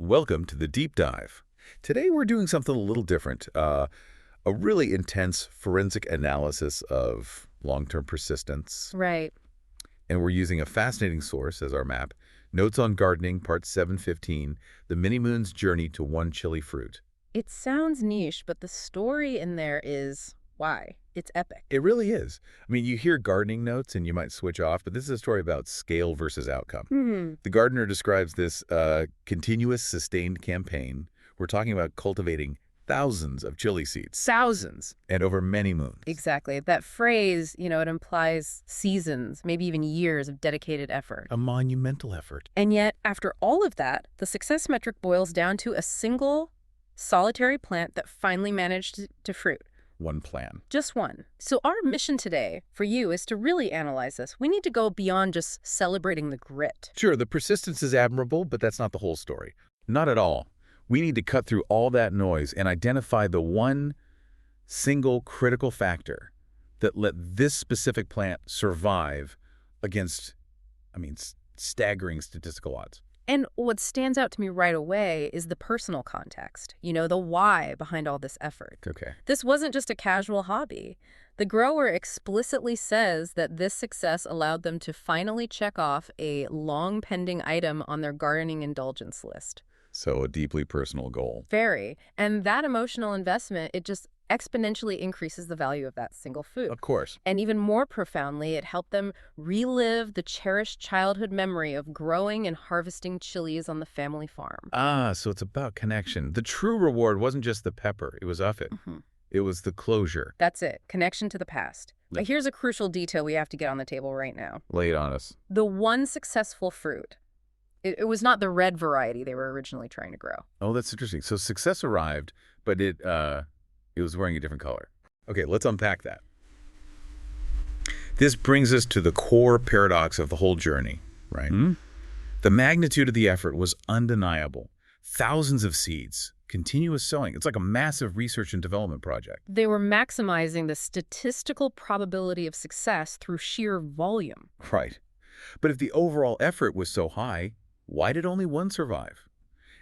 Welcome to the deep dive. Today we're doing something a little different, a really intense forensic analysis of long-term persistence. Right. And we're using a fascinating source as our map, Notes on Gardening, Part 715, The Mini-Moon's Journey to One Chili Fruit. It sounds niche, but the story in there is why. It's epic. It really is. I mean, you hear gardening notes and you might switch off, but this is a story about scale versus outcome. The gardener describes this continuous, sustained campaign. We're talking about cultivating thousands of chili seeds. Thousands. And over many moons. Exactly. That phrase, it implies seasons, maybe even years of dedicated effort. A monumental effort. And yet, after all of that, the success metric boils down to a single, solitary plant that finally managed to fruit. One plan. Just one. So our mission today for you is to really analyze this. We need to go beyond just celebrating the grit. Sure, the persistence is admirable, but that's not the whole story. Not at all. We need to cut through all that noise and identify the one single critical factor that let this specific plant survive against, staggering statistical odds. And what stands out to me right away is the personal context, the why behind all this effort. Okay. This wasn't just a casual hobby. The grower explicitly says that this success allowed them to finally check off a long-pending item on their gardening indulgence list. So a deeply personal goal. Very. And that emotional investment, it just exponentially increases the value of that single food. Of course. And even more profoundly, it helped them relive the cherished childhood memory of growing and harvesting chilies on the family farm. Ah, so it's about connection. The true reward wasn't just the pepper. It was of it. It was the closure. That's it. Connection to the past. But here's a crucial detail we have to get on the table right now. Lay it on us. The one successful fruit. It was not the red variety they were originally trying to grow. Oh, that's interesting. So success arrived, but it was wearing a different color. Okay, let's unpack that. This brings us to the core paradox of the whole journey, right? The magnitude of the effort was undeniable. Thousands of seeds, continuous sowing. It's like a massive research and development project. They were maximizing the statistical probability of success through sheer volume. Right. But if the overall effort was so high, why did only one survive?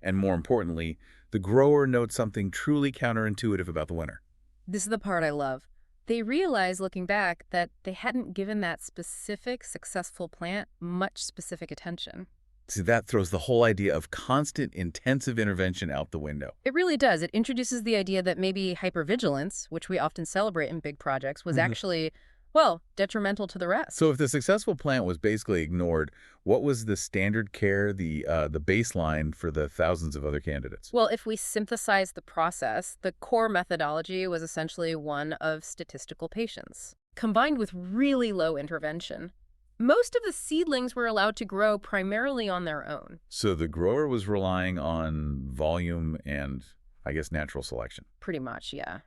And more importantly, the grower notes something truly counterintuitive about the winner. This is the part I love. They realized, looking back, that they hadn't given that specific successful plant much specific attention. See, that throws the whole idea of constant, intensive intervention out the window. It really does. It introduces the idea that maybe hypervigilance, which we often celebrate in big projects, was actually, detrimental to the rest. So if the successful plant was basically ignored, what was the standard care, the baseline for the thousands of other candidates? Well, if we synthesize the process, the core methodology was essentially one of statistical patience, combined with really low intervention. Most of the seedlings were allowed to grow primarily on their own. So the grower was relying on volume and, I guess, natural selection. Pretty much, yeah.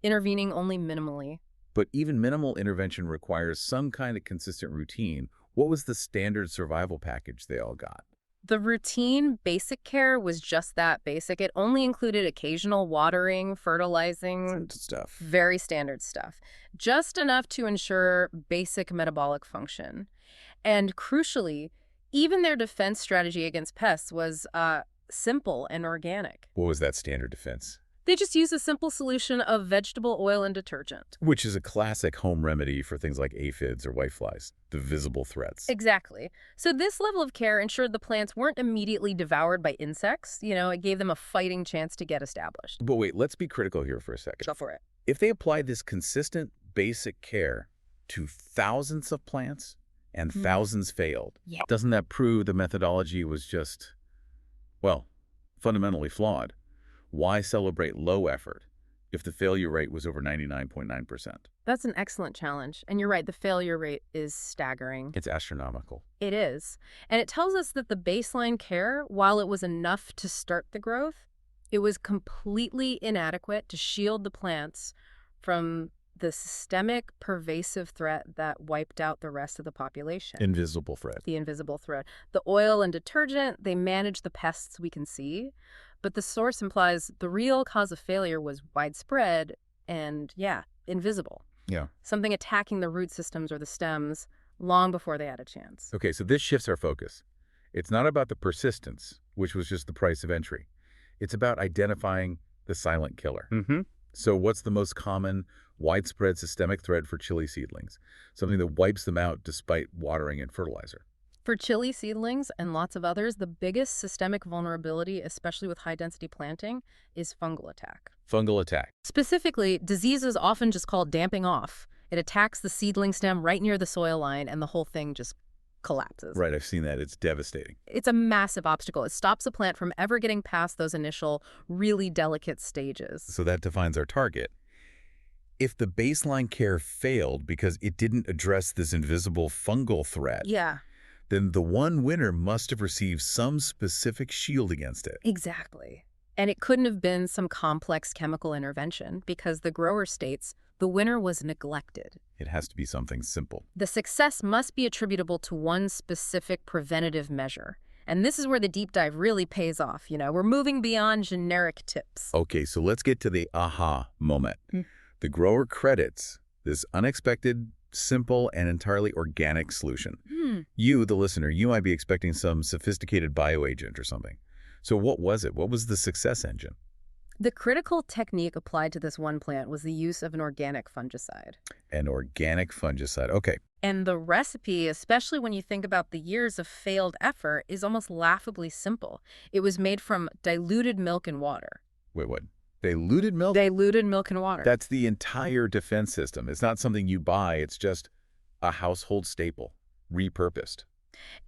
Intervening only minimally. But even minimal intervention requires some kind of consistent routine. What was the standard survival package they all got? The routine basic care was just that basic. It only included occasional watering, fertilizing, Stuff. very standard stuff. Just enough to ensure basic metabolic function. And crucially, even their defense strategy against pests was simple and organic. What was that standard defense? They just used a simple solution of vegetable oil and detergent. Which is a classic home remedy for things like aphids or whiteflies, the visible threats. Exactly. So this level of care ensured the plants weren't immediately devoured by insects. It gave them a fighting chance to get established. But wait, let's be critical here for a second. Go for it. If they applied this consistent basic care to thousands of plants and thousands failed, doesn't that prove the methodology was just, fundamentally flawed? Why celebrate low effort if the failure rate was over 99.9%? That's an excellent challenge. And you're right, the failure rate is staggering. It's astronomical. It is. And it tells us that the baseline care, while it was enough to start the growth, it was completely inadequate to shield the plants from the systemic, pervasive threat that wiped out the rest of the population. Invisible threat. The invisible threat. The oil and detergent, they manage the pests we can see. But the source implies the real cause of failure was widespread and, invisible. Yeah. Something attacking the root systems or the stems long before they had a chance. Okay, so this shifts our focus. It's not about the persistence, which was just the price of entry. It's about identifying the silent killer. Mm-hmm. So what's the most common, widespread systemic threat for chili seedlings? Something that wipes them out despite watering and fertilizer. For chili seedlings and lots of others, the biggest systemic vulnerability, especially with high-density planting, is fungal attack. Fungal attack. Specifically, disease is often just called damping off. It attacks the seedling stem right near the soil line, and the whole thing just collapses. Right, I've seen that. It's devastating. It's a massive obstacle. It stops a plant from ever getting past those initial, really delicate stages. So that defines our target. If the baseline care failed because it didn't address this invisible fungal threat, Yeah, then the one winner must have received some specific shield against it. exactly. And it couldn't have been some complex chemical intervention because the grower states the winner was neglected. It has to be something simple. The success must be attributable to one specific preventative measure. And this is where the deep dive really pays off. We're moving beyond generic tips. Okay, so let's get to the aha moment. The grower credits this unexpected, simple, and entirely organic solution. You, the listener, you might be expecting some sophisticated bioagent or something. So what was it? What was the success engine? The critical technique applied to this one plant was the use of an organic fungicide. An organic fungicide. Okay. And the recipe, especially when you think about the years of failed effort, is almost laughably simple. It was made from diluted milk and water. Wait, what? Diluted milk? Diluted milk and water. That's the entire defense system. It's not something you buy. It's just a household staple, repurposed.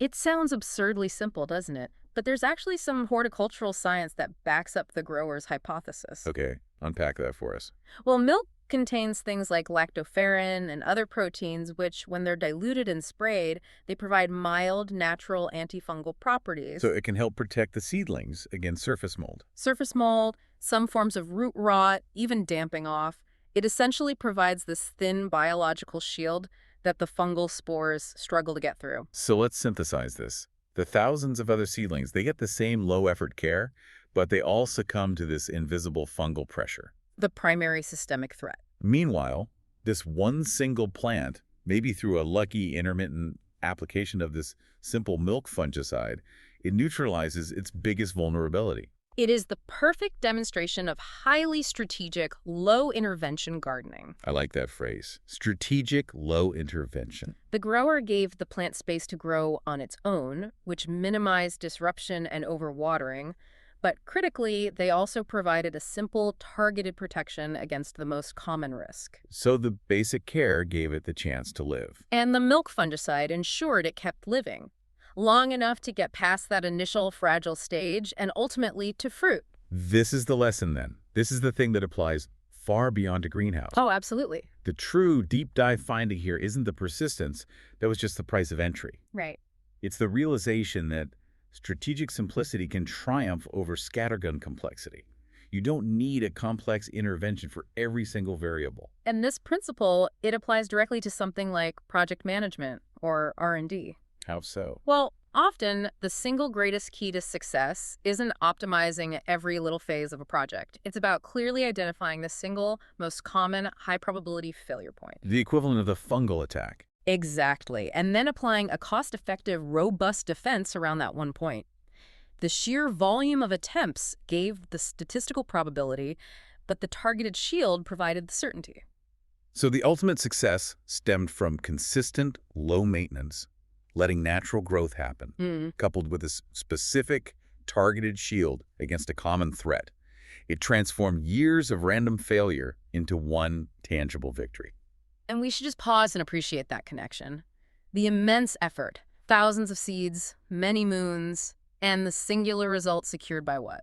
It sounds absurdly simple, doesn't it? But there's actually some horticultural science that backs up the grower's hypothesis. Okay, unpack that for us. Well, milk contains things like lactoferrin and other proteins, which, when they're diluted and sprayed, they provide mild, natural antifungal properties. So it can help protect the seedlings against surface mold. Surface mold, some forms of root rot, even damping off. It essentially provides this thin biological shield that the fungal spores struggle to get through. So let's synthesize this. The thousands of other seedlings, they get the same low-effort care, but they all succumb to this invisible fungal pressure. The primary systemic threat. Meanwhile, this one single plant, maybe through a lucky intermittent application of this simple milk fungicide, it neutralizes its biggest vulnerability. It is the perfect demonstration of highly strategic, low-intervention gardening. I like that phrase. Strategic low intervention. The grower gave the plant space to grow on its own, which minimized disruption and overwatering, but critically, they also provided a simple, targeted protection against the most common risk. So the basic care gave it the chance to live. And the milk fungicide ensured it kept living, long enough to get past that initial fragile stage and ultimately to fruit. This is the lesson then. This is the thing that applies far beyond a greenhouse. Oh, absolutely. The true deep dive finding here isn't the persistence, that was just the price of entry. Right. It's the realization that strategic simplicity can triumph over scattergun complexity. You don't need a complex intervention for every single variable. And this principle, it applies directly to something like project management or R&D. How so? Well, often the single greatest key to success isn't optimizing every little phase of a project. It's about clearly identifying the single, most common, high-probability failure point. The equivalent of the fungal attack. Exactly. And then applying a cost-effective, robust defense around that one point. The sheer volume of attempts gave the statistical probability, but the targeted shield provided the certainty. So the ultimate success stemmed from consistent, low maintenance, letting natural growth happen, coupled with a specific, targeted shield against a common threat. It transformed years of random failure into one tangible victory. And we should just pause and appreciate that connection. The immense effort, thousands of seeds, many moons, and the singular result secured by what?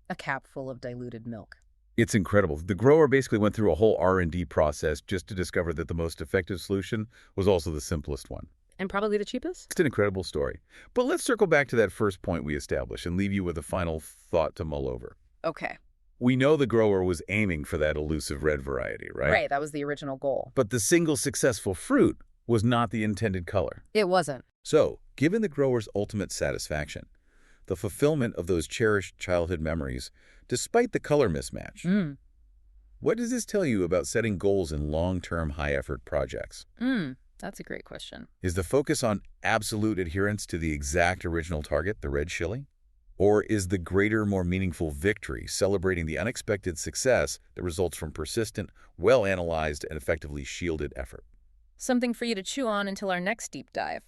A cap full of diluted milk. It's incredible. The grower basically went through a whole R&D process just to discover that the most effective solution was also the simplest one. And probably the cheapest? It's an incredible story. But let's circle back to that first point we established and leave you with a final thought to mull over. Okay. We know the grower was aiming for that elusive red variety, right? Right, that was the original goal. But the single successful fruit was not the intended color. It wasn't. So, given the grower's ultimate satisfaction, the fulfillment of those cherished childhood memories, despite the color mismatch, what does this tell you about setting goals in long-term, high-effort projects? That's a great question. Is the focus on absolute adherence to the exact original target, the red chili? Or is the greater, more meaningful victory celebrating the unexpected success that results from persistent, well-analyzed, and effectively shielded effort? Something for you to chew on until our next deep dive.